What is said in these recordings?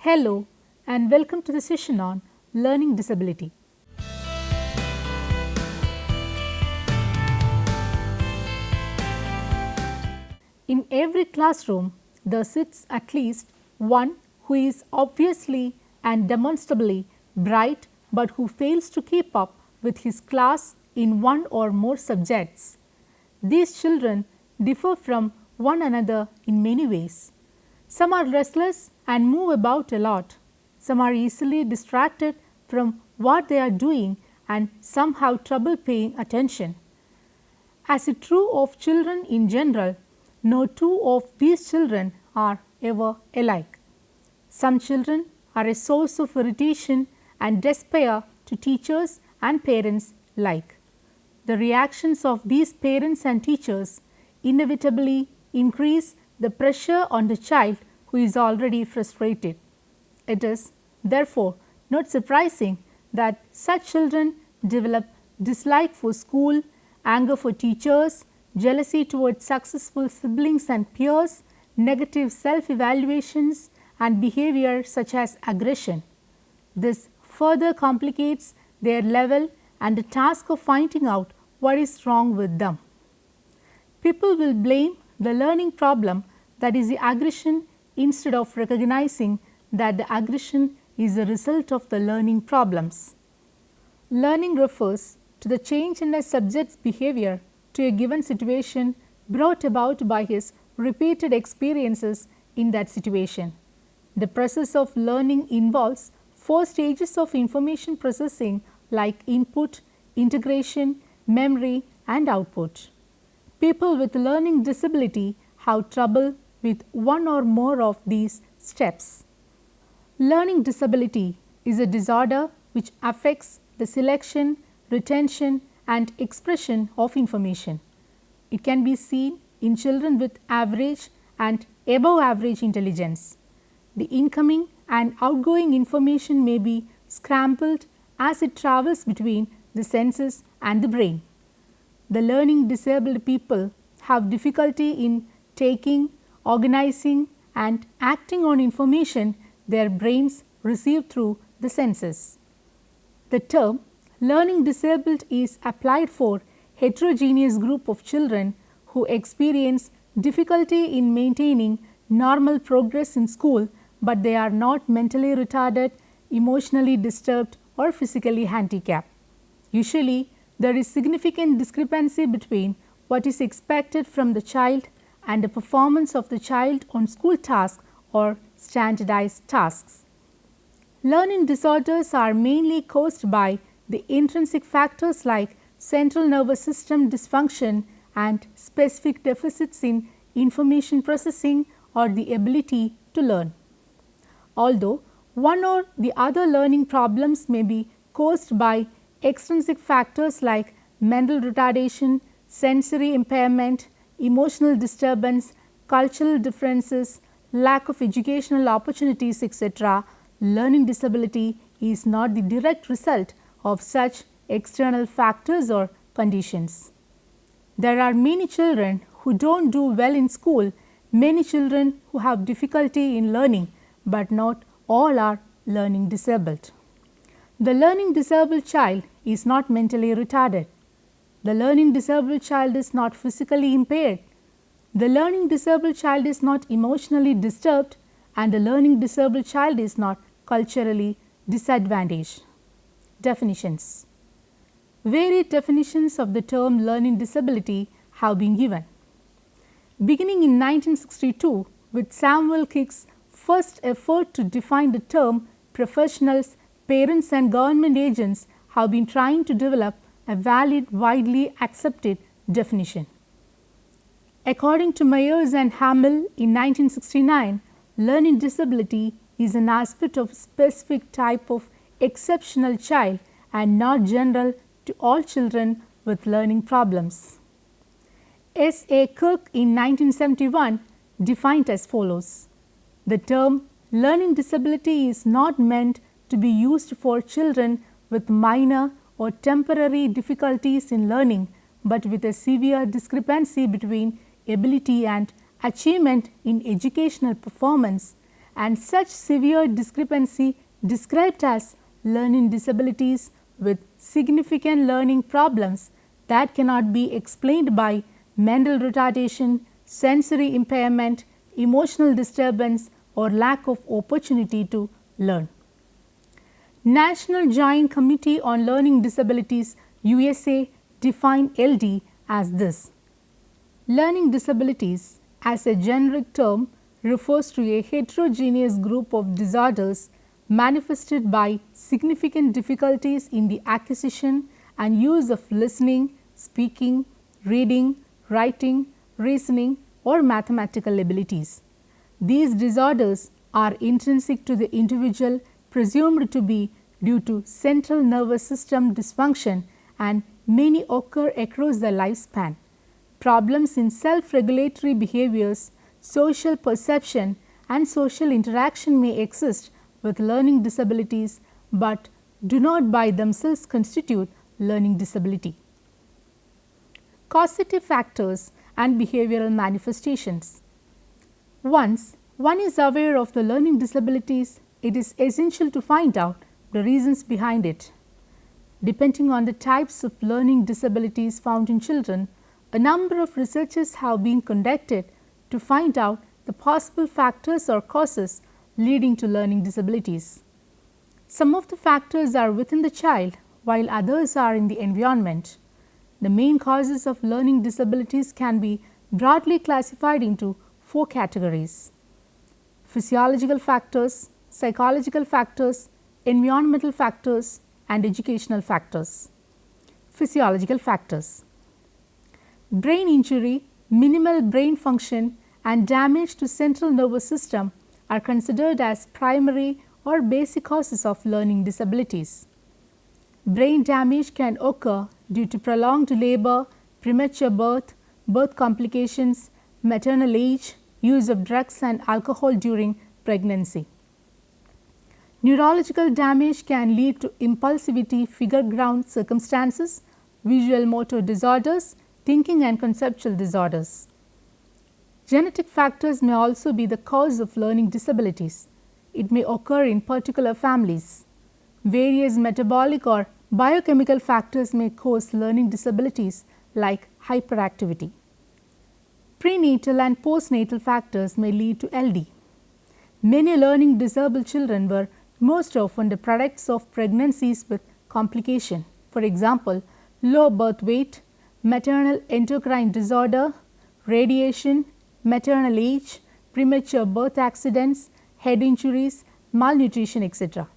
Hello and welcome to the session on learning disability. In every classroom, there sits at least one who is obviously and demonstrably bright but who fails to keep up with his class in one or more subjects. These children differ from one another in many ways. Some are restless and move about a lot. Some are easily distracted from what they are doing and some have trouble paying attention. As is true of children in general, no two of these children are ever alike. Some children are a source of irritation and despair to teachers and parents alike. The reactions of these parents and teachers inevitably increase the pressure on the child who is already frustrated. It is, therefore, not surprising that such children develop dislike for school, anger for teachers, jealousy towards successful siblings and peers, negative self-evaluations, and behavior such as aggression. This further complicates their level and the task of finding out what is wrong with them. People will blame the learning problem, that is the aggression, instead of recognizing that the aggression is a result of the learning problems. Learning refers to the change in a subject's behavior to a given situation brought about by his repeated experiences in that situation. The process of learning involves 4 stages of information processing like input, integration, memory, and output. People with learning disability have trouble with one or more of these steps. Learning disability is a disorder which affects the selection, retention, and expression of information. It can be seen in children with average and above average intelligence. The incoming and outgoing information may be scrambled as it travels between the senses and the brain. The learning disabled people have difficulty in taking, organizing, and acting on information their brains receive through the senses. The term learning disabled is applied for heterogeneous group of children who experience difficulty in maintaining normal progress in school, but they are not mentally retarded, emotionally disturbed, or physically handicapped. Usually, there is significant discrepancy between what is expected from the child and the performance of the child on school tasks or standardized tasks. Learning disorders are mainly caused by the intrinsic factors like central nervous system dysfunction and specific deficits in information processing or the ability to learn. Although one or the other learning problems may be caused by extrinsic factors like mental retardation, sensory impairment, emotional disturbance, cultural differences, lack of educational opportunities, etc., learning disability is not the direct result of such external factors or conditions. There are many children who don't do well in school, many children who have difficulty in learning, but not all are learning disabled. The learning disabled child is not mentally retarded. The learning disabled child is not physically impaired. The learning disabled child is not emotionally disturbed, and the learning disabled child is not culturally disadvantaged. Definitions. Varied definitions of the term learning disability have been given. Beginning in 1962 with Samuel Kick's first effort to define the term, professionals, parents, and government agents have been trying to develop a valid, widely accepted definition. According to Myers and Hamill in 1969, learning disability is an aspect of a specific type of exceptional child and not general to all children with learning problems. S. A. Cook in 1971 defined as follows: the term learning disability is not meant to be used for children with minor or temporary difficulties in learning, but with a severe discrepancy between ability and achievement in educational performance, and such severe discrepancy described as learning disabilities with significant learning problems that cannot be explained by mental retardation, sensory impairment, emotional disturbance or lack of opportunity to learn. National Joint Committee on Learning Disabilities USA defined LD as this. Learning disabilities as a generic term refers to a heterogeneous group of disorders manifested by significant difficulties in the acquisition and use of listening, speaking, reading, writing, reasoning or mathematical abilities. These disorders are intrinsic to the individual, presumed to be due to central nervous system dysfunction, and many occur across the lifespan. Problems in self-regulatory behaviors, social perception and social interaction may exist with learning disabilities, but do not by themselves constitute learning disability. Causative factors and behavioral manifestations. Once one is aware of the learning disabilities, it is essential to find out the reasons behind it. Depending on the types of learning disabilities found in children, a number of researches have been conducted to find out the possible factors or causes leading to learning disabilities. Some of the factors are within the child, while others are in the environment. The main causes of learning disabilities can be broadly classified into 4 categories: physiological factors, psychological factors, environmental factors, and educational factors. Physiological factors. Brain injury, minimal brain function, and damage to central nervous system are considered as primary or basic causes of learning disabilities. Brain damage can occur due to prolonged labor, premature birth, birth complications, maternal age, use of drugs and alcohol during pregnancy. Neurological damage can lead to impulsivity, figure ground circumstances, visual motor disorders, thinking and conceptual disorders. Genetic factors may also be the cause of learning disabilities. It may occur in particular families. Various metabolic or biochemical factors may cause learning disabilities like hyperactivity. Prenatal and postnatal factors may lead to LD. Many learning disabled children were most often the products of pregnancies with complication. For example, low birth weight, maternal endocrine disorder, radiation, maternal age, premature birth accidents, head injuries, malnutrition, etc.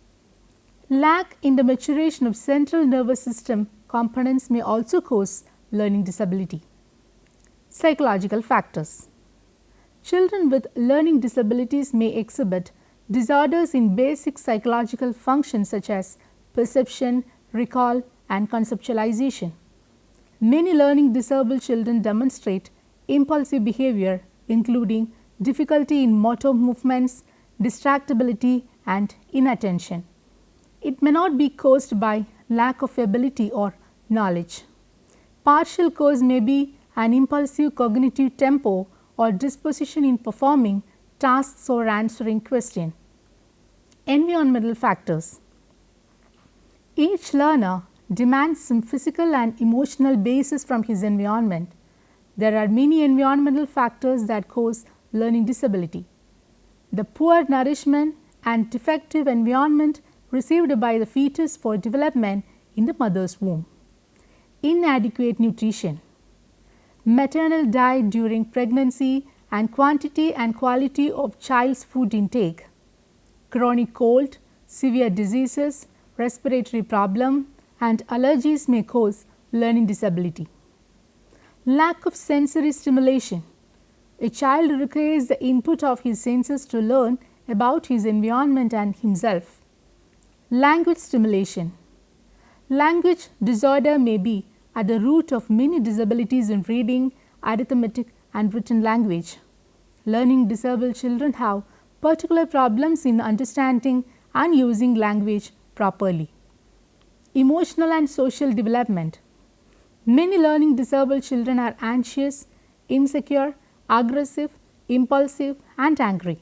Lack in the maturation of central nervous system components may also cause learning disability. Psychological factors. Children with learning disabilities may exhibit disorders in basic psychological functions such as perception, recall, and conceptualization. Many learning disabled children demonstrate impulsive behavior, including difficulty in motor movements, distractibility, and inattention. It may not be caused by lack of ability or knowledge. Partial cause may be an impulsive cognitive tempo or disposition in performing tasks or answering questions. Environmental factors. Each learner demands some physical and emotional basis from his environment. There are many environmental factors that cause learning disability. The poor nourishment and defective environment received by the fetus for development in the mother's womb. Inadequate nutrition. Maternal diet during pregnancy and quantity and quality of child's food intake. Chronic cold, severe diseases, respiratory problem, and allergies may cause learning disability. Lack of sensory stimulation. A child requires the input of his senses to learn about his environment and himself. Language stimulation. Language disorder may be at the root of many disabilities in reading, arithmetic, and written language. Learning disabled children have particular problems in understanding and using language properly. Emotional and social development. Many learning disabled children are anxious, insecure, aggressive, impulsive, and angry.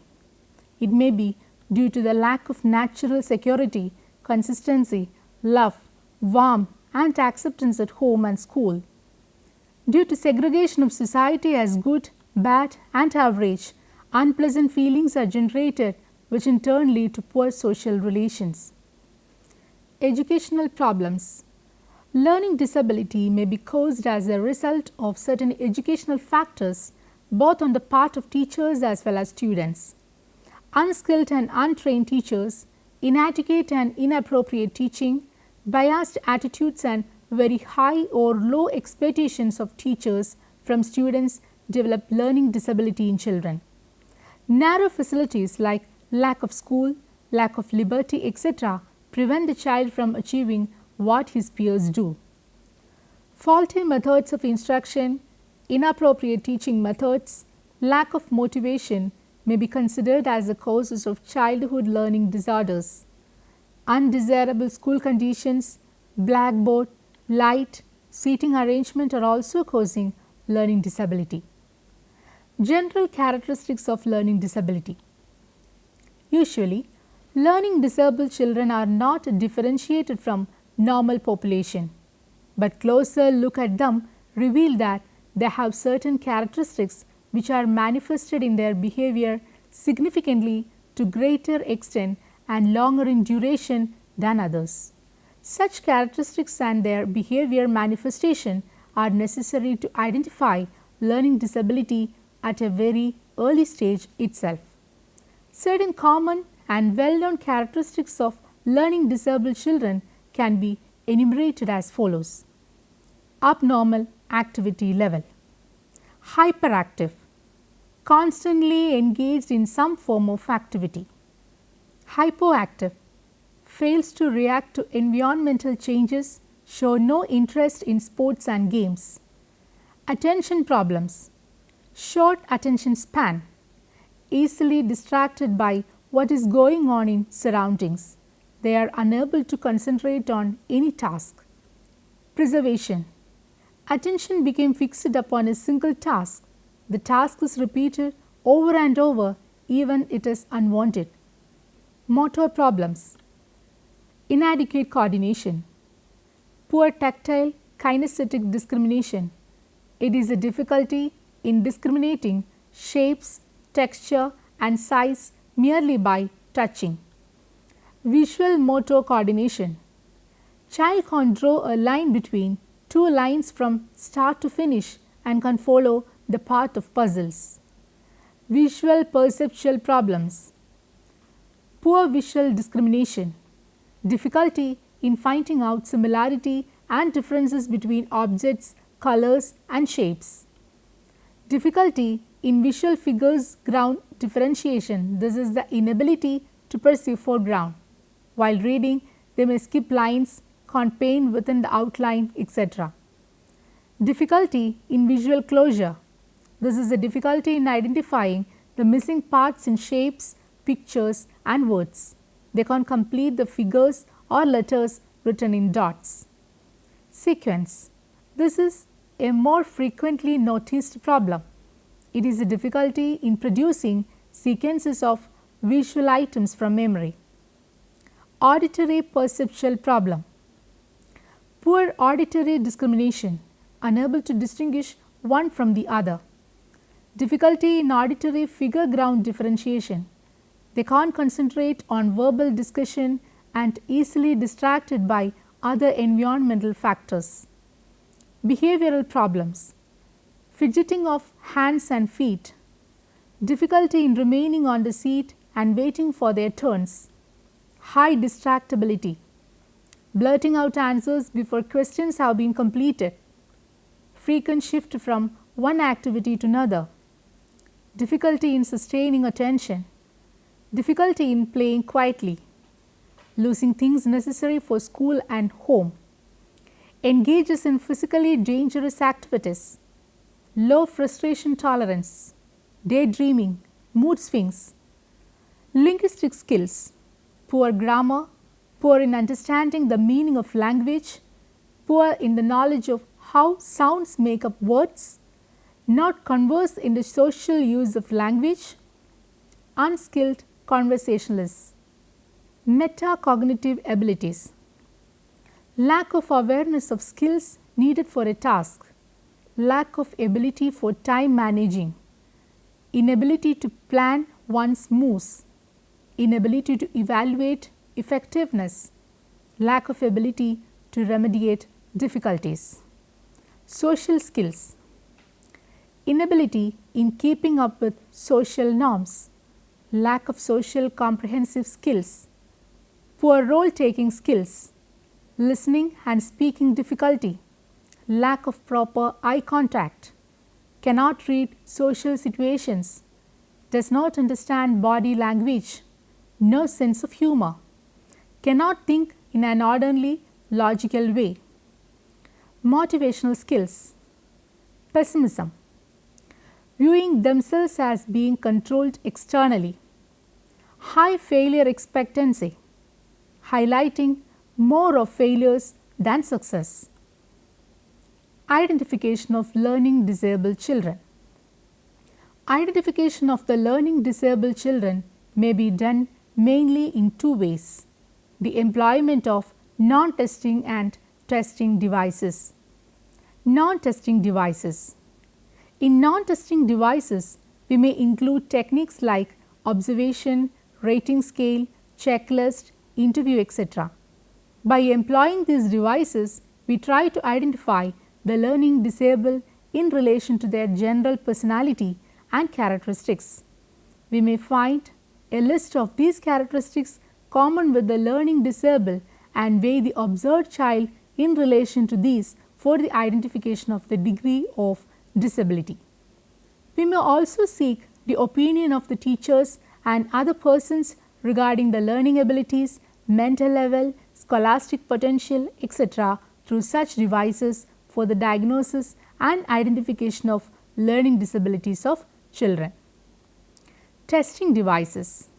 It may be due to the lack of natural security, consistency, love, warmth and acceptance at home and school. Due to segregation of society as good, bad and average, unpleasant feelings are generated which in turn lead to poor social relations. Educational problems. Learning disability may be caused as a result of certain educational factors both on the part of teachers as well as students. Unskilled and untrained teachers, inadequate and inappropriate teaching, biased attitudes and very high or low expectations of teachers from students develop learning disability in children. Narrow facilities like lack of school, lack of liberty, etc. prevent the child from achieving what his peers do. Faulty methods of instruction, inappropriate teaching methods, lack of motivation may be considered as the causes of childhood learning disorders. Undesirable school conditions, blackboard, light, seating arrangement are also causing learning disability. General characteristics of learning disability. Usually, learning disabled children are not differentiated from normal population, but closer look at them reveal that they have certain characteristics which are manifested in their behavior significantly to greater extent and longer in duration than others. Such characteristics and their behavior manifestation are necessary to identify learning disability at a very early stage itself. Certain common and well-known characteristics of learning disabled children can be enumerated as follows. Abnormal activity level. Hyperactive, constantly engaged in some form of activity. Hypoactive, fails to react to environmental changes, show no interest in sports and games. Attention problems, short attention span, easily distracted by what is going on in surroundings. They are unable to concentrate on any task. Preservation, attention became fixed upon a single task. The task is repeated over and over even it is unwanted. Motor problems, inadequate coordination, poor tactile kinesthetic discrimination. It is a difficulty in discriminating shapes, texture and size merely by touching. Visual motor coordination. Child can draw a line between two lines from start to finish and can follow the path of puzzles. Visual perceptual problems. Poor visual discrimination. Difficulty in finding out similarity and differences between objects, colors and shapes. Difficulty in visual figures ground differentiation. This is the inability to perceive foreground. While reading, they may skip lines, can't paint within the outline, etc. Difficulty in visual closure. This is a difficulty in identifying the missing parts in shapes, pictures and words. They can't complete the figures or letters written in dots. Sequence. This is a more frequently noticed problem. It is a difficulty in producing sequences of visual items from memory. Auditory perceptual problem. Poor auditory discrimination, unable to distinguish one from the other. Difficulty in auditory figure ground differentiation. They can't concentrate on verbal discussion and easily distracted by other environmental factors. Behavioral problems. Fidgeting of hands and feet. Difficulty in remaining on the seat and waiting for their turns. High distractibility. Blurting out answers before questions have been completed. Frequent shift from one activity to another. Difficulty in sustaining attention. Difficulty in playing quietly. Losing things necessary for school and home. Engages in physically dangerous activities. Low frustration tolerance. Daydreaming. Mood swings. Linguistic skills. Poor grammar. Poor in understanding the meaning of language. Poor in the knowledge of how sounds make up words. Not conversed in the social use of language. Unskilled conversationalists. Metacognitive abilities. Lack of awareness of skills needed for a task. Lack of ability for time managing. Inability to plan one's moves. Inability to evaluate effectiveness. Lack of ability to remediate difficulties. Social skills. Inability in keeping up with social norms. Lack of social comprehensive skills. Poor role-taking skills. Listening and speaking difficulty. Lack of proper eye contact. Cannot read social situations. Does not understand body language. No sense of humor. Cannot think in an orderly, logical way. Motivational skills. Pessimism. Viewing themselves as being controlled externally. High failure expectancy. Highlighting more of failures than success. Identification of learning disabled children. Identification of the learning disabled children may be done mainly in two ways: the employment of non-testing and testing devices. Non-testing devices. In non-testing devices, we may include techniques like observation, rating scale, checklist, interview, etc. By employing these devices, we try to identify the learning disabled in relation to their general personality and characteristics. We may find a list of these characteristics common with the learning disabled and weigh the observed child in relation to these for the identification of the degree of disability. We may also seek the opinion of the teachers and other persons regarding the learning abilities, mental level, scholastic potential, etc. through such devices for the diagnosis and identification of learning disabilities of children. Testing devices.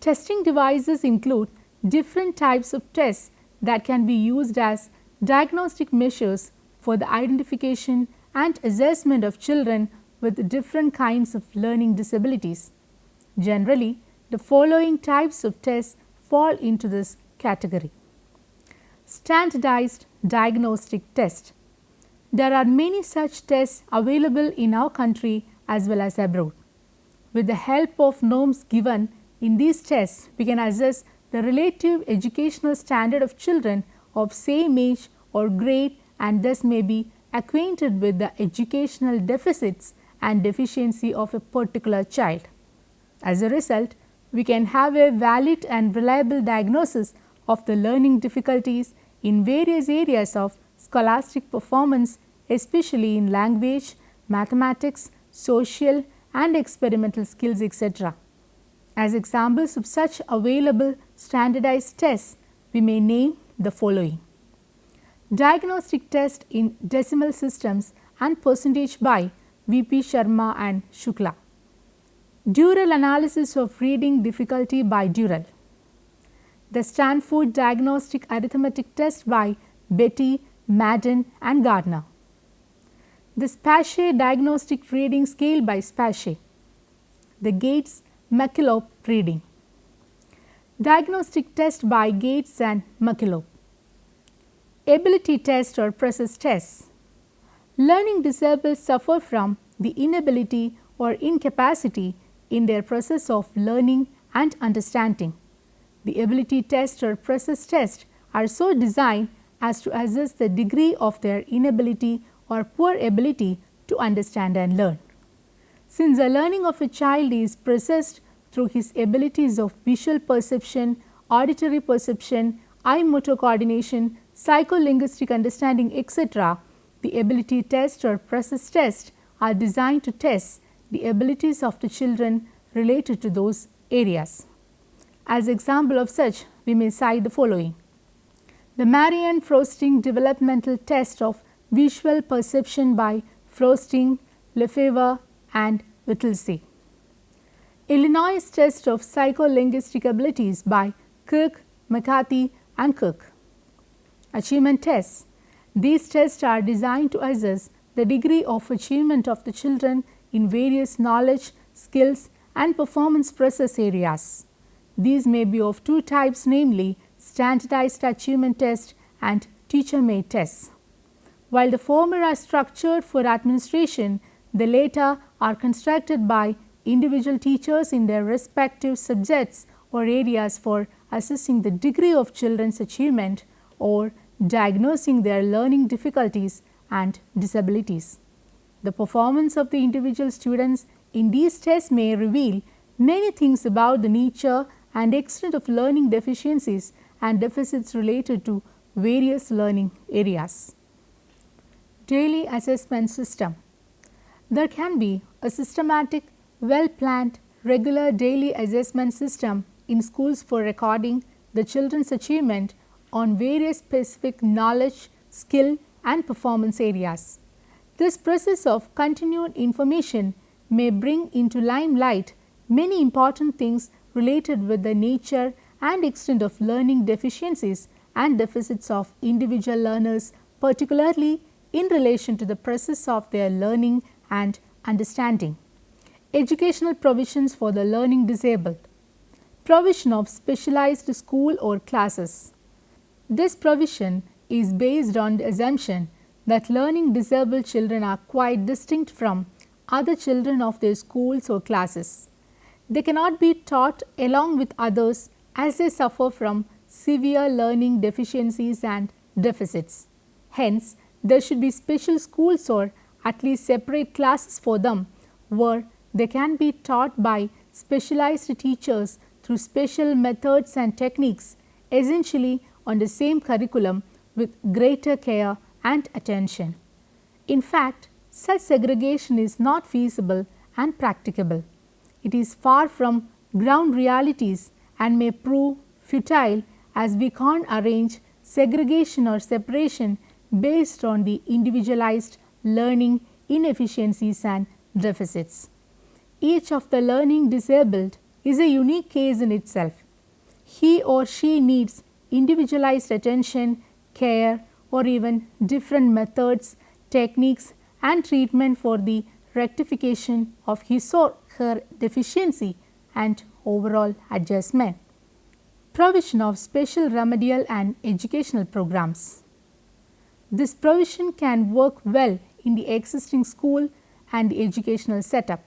Testing devices include different types of tests that can be used as diagnostic measures for the identification and assessment of children with different kinds of learning disabilities. Generally, the following types of tests fall into this category. Standardized diagnostic test. There are many such tests available in our country as well as abroad. With the help of norms given in these tests, we can assess the relative educational standard of children of same age or grade and thus may be acquainted with the educational deficits and deficiency of a particular child. As a result, we can have a valid and reliable diagnosis of the learning difficulties in various areas of scholastic performance, especially in language, mathematics, social and experimental skills, etc. As examples of such available standardized tests, we may name the following: Diagnostic test in decimal systems and percentage by V.P. Sharma and Shukla. Dural analysis of reading difficulty by Dural. The Stanford Diagnostic Arithmetic Test by Betty, Madden and Gardner. The Spache Diagnostic Reading Scale by Spache. The Gates-McKillop Reading. Diagnostic test by Gates and McKillop. Ability test or process tests. Learning disabled suffer from the inability or incapacity in their process of learning and understanding. The ability test or process test are so designed as to assess the degree of their inability or poor ability to understand and learn. Since the learning of a child is processed through his abilities of visual perception, auditory perception, eye motor coordination, psycholinguistic understanding, etc., the ability test or process test are designed to test the abilities of the children related to those areas. As example of such, we may cite the following: the Marian-Frosting Developmental Test of Visual Perception by Frosting, Lefevre and Whittlesey. Illinois Test of Psycholinguistic Abilities by Kirk, McCarthy and Cook. Achievement tests. These tests are designed to assess the degree of achievement of the children in various knowledge, skills and performance process areas. These may be of two types, namely standardized achievement tests and teacher-made tests. While the former are structured for administration, the latter are constructed by individual teachers in their respective subjects or areas for assessing the degree of children's achievement or diagnosing their learning difficulties and disabilities. The performance of the individual students in these tests may reveal many things about the nature and extent of learning deficiencies and deficits related to various learning areas. Daily assessment system. There can be a systematic, well-planned, regular daily assessment system in schools for recording the children's achievement on various specific knowledge, skill and performance areas. This process of continued information may bring into limelight many important things related with the nature and extent of learning deficiencies and deficits of individual learners, particularly in relation to the process of their learning and understanding. Educational provisions for the learning disabled. Provision of specialized school or classes. This provision is based on the assumption that learning disabled children are quite distinct from other children of their schools or classes. They cannot be taught along with others as they suffer from severe learning deficiencies and deficits. Hence, there should be special schools or at least separate classes for them where they can be taught by specialized teachers through special methods and techniques, essentially on the same curriculum with greater care and attention. In fact, such segregation is not feasible and practicable. It is far from ground realities and may prove futile as we can't arrange segregation or separation based on the individualized learning inefficiencies and deficits. Each of the learning disabled is a unique case in itself. He or she needs individualized attention, care, or even different methods, techniques and treatment for the rectification of his or her deficiency and overall adjustment. Provision of special remedial and educational programs. This provision can work well in the existing school and the educational setup.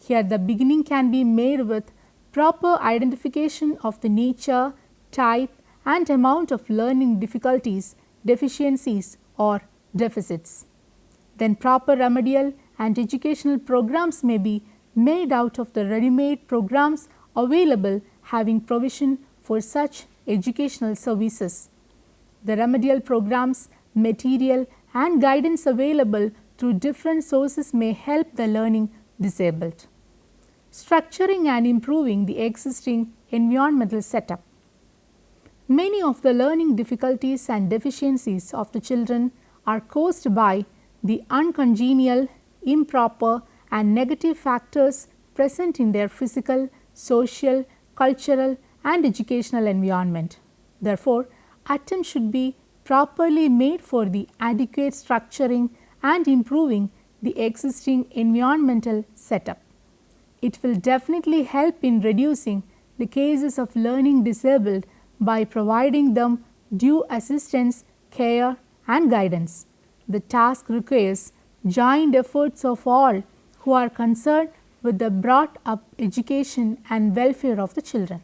Here the beginning can be made with proper identification of the nature, type and amount of learning difficulties, deficiencies or deficits. Then proper remedial and educational programs may be made out of the ready-made programs available having provision for such educational services. The remedial programs, material and guidance available through different sources may help the learning disabled. Structuring and improving the existing environmental setup. Many of the learning difficulties and deficiencies of the children are caused by the uncongenial, improper and negative factors present in their physical, social, cultural and educational environment. Therefore, attempts should be properly made for the adequate structuring and improving the existing environmental setup. It will definitely help in reducing the cases of learning disabled by providing them due assistance, care and guidance. The task requires joint efforts of all who are concerned with the brought up education and welfare of the children.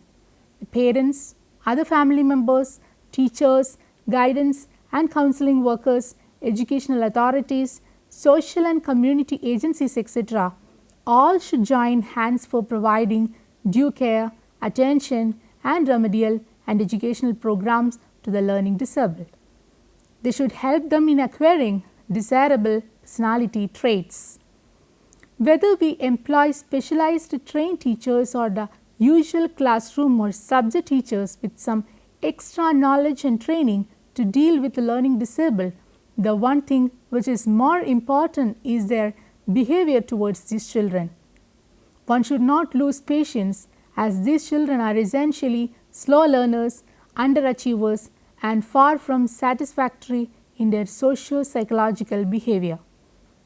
The parents, other family members, teachers, guidance and counseling workers, educational authorities, social and community agencies, etc. all should join hands for providing due care, attention and remedial and educational programs to the learning disabled. They should help them in acquiring desirable personality traits. Whether we employ specialized trained teachers or the usual classroom or subject teachers with some extra knowledge and training to deal with the learning disabled, the one thing which is more important is their behavior towards these children. One should not lose patience as these children are essentially slow learners, underachievers and far from satisfactory in their socio-psychological behavior.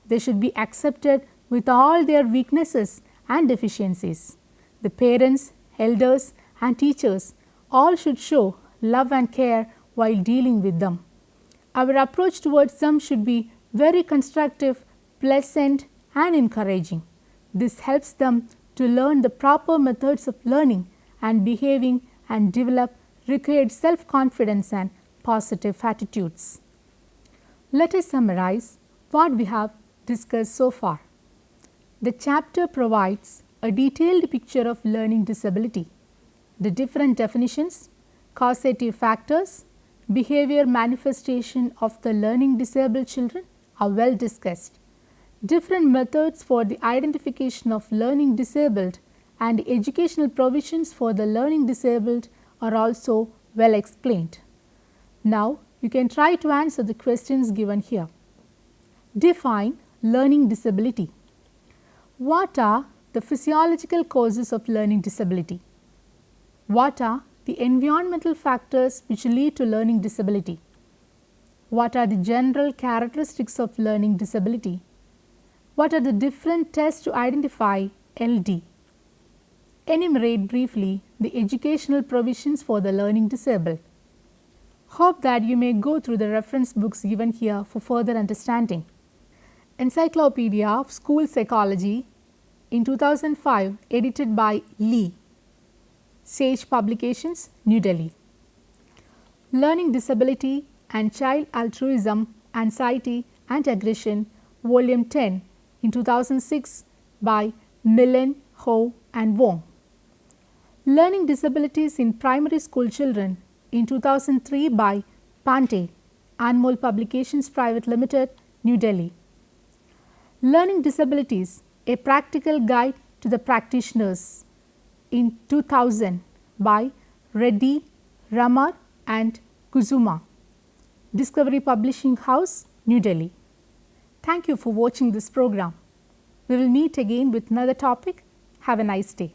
They should be accepted with all their weaknesses and deficiencies. The parents, elders and teachers all should show love and care while dealing with them. Our approach towards them should be very constructive, pleasant and encouraging. This helps them to learn the proper methods of learning and behaving and develop required self-confidence and positive attitudes. Let us summarize what we have discussed so far. The chapter provides a detailed picture of learning disability. The different definitions, causative factors, behavior manifestation of the learning disabled children are well discussed. Different methods for the identification of learning disabled and educational provisions for the learning disabled are also well explained. Now, you can try to answer the questions given here. Define learning disability. What are the physiological causes of learning disability? What are the environmental factors which lead to learning disability? What are the general characteristics of learning disability? What are the different tests to identify LD? Enumerate briefly the educational provisions for the learning disabled. Hope that you may go through the reference books given here for further understanding. Encyclopedia of School Psychology in 2005, edited by Lee. Sage Publications, New Delhi. Learning Disability and Child Altruism, Anxiety and Aggression, Volume 10 in 2006 by Millen, Ho and Wong. Learning Disabilities in Primary School Children in 2003 by Pante, Anmol Publications Private Limited, New Delhi. Learning Disabilities, a Practical Guide to the Practitioners in 2000 by Reddy, Ramar and Kuzuma. Discovery Publishing House, New Delhi. Thank you for watching this program. We will meet again with another topic. Have a nice day.